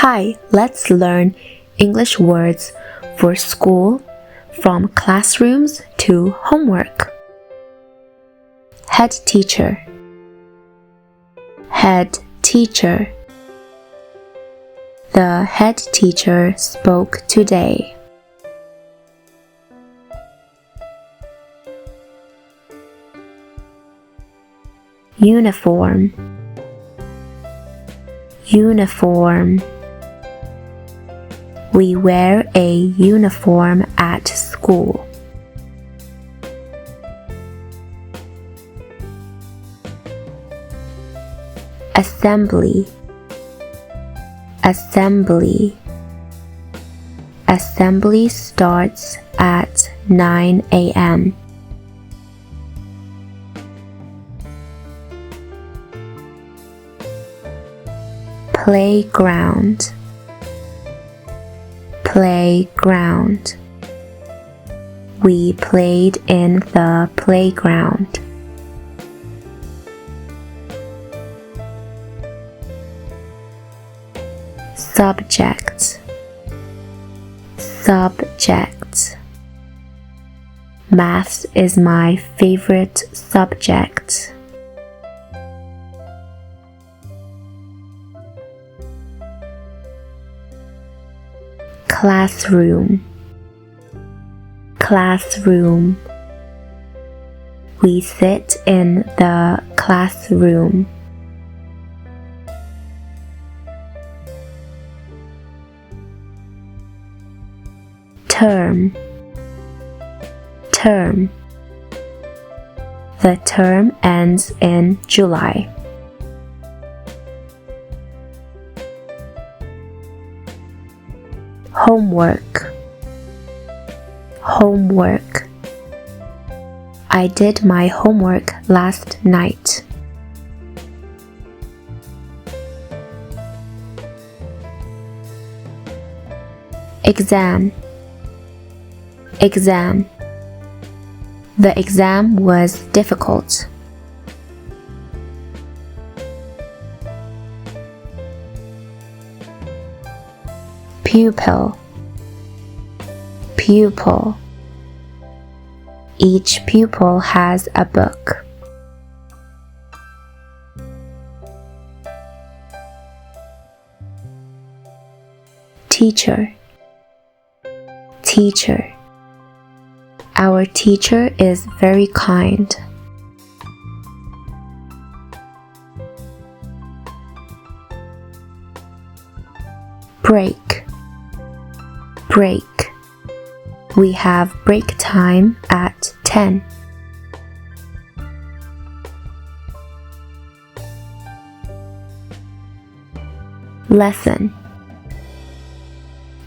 Hi, let's learn English words for school from classrooms to homework. Head teacher. Head teacher. The head teacher spoke today. Uniform. Uniform. We wear a uniform at school. Assembly. Assembly. Assembly starts at 9 a.m. Playground. Playground. We played in the playground. Subject. Subject. Maths is my favorite subject. Classroom. Classroom. We sit in the classroom. Term. Term. The term ends in July. Homework. Homework. I did my homework last night. Exam. Exam. The exam was difficult. Pupil. Pupil. Each pupil has a book. Teacher. Teacher. Our teacher is very kind. Break. Break. We have break time at 10. Lesson.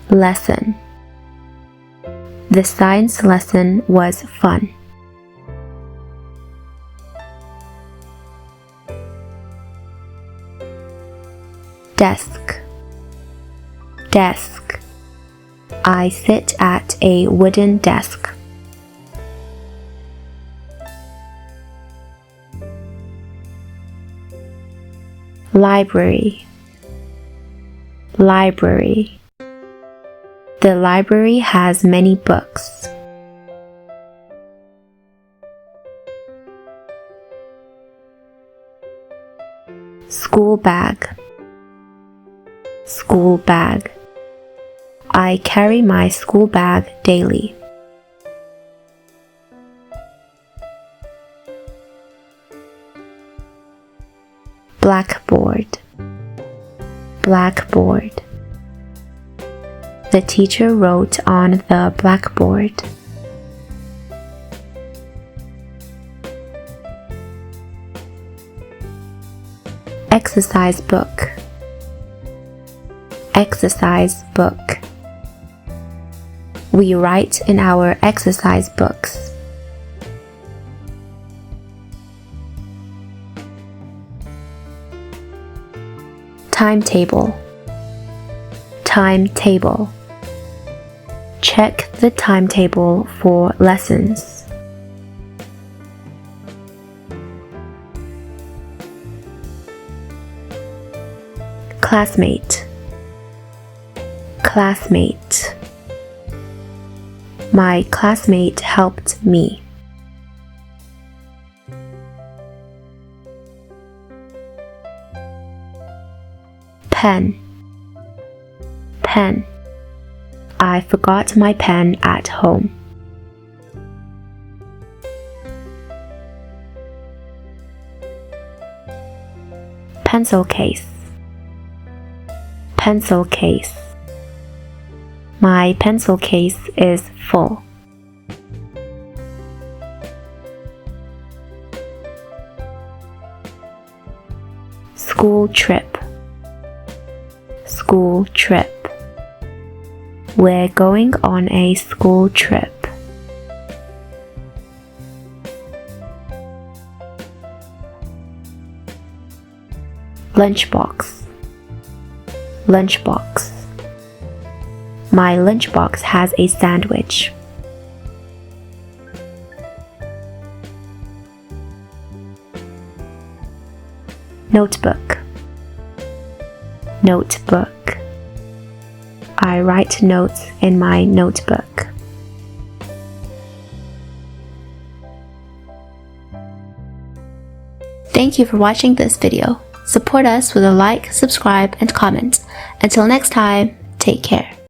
Lesson. The science lesson was fun. Desk. Desk. I sit at a wooden desk. Library. Library. The library has many books. School bag. School bag. I carry my school bag daily. Blackboard. Blackboard. The teacher wrote on the blackboard. Exercise book. Exercise book. We write in our exercise books. Timetable. Timetable. Check the timetable for lessons. Classmate. classmate. My classmate helped me. Pen. Pen. I forgot my pen at home. Pencil case. Pencil case. My pencil case is full. School trip. School trip. We're going on a school trip. Lunchbox. Lunchbox. My lunchbox has a sandwich. Notebook. Notebook. I write notes in my notebook. Thank you for watching this video. Support us with a like, subscribe, and comment. Until next time, take care.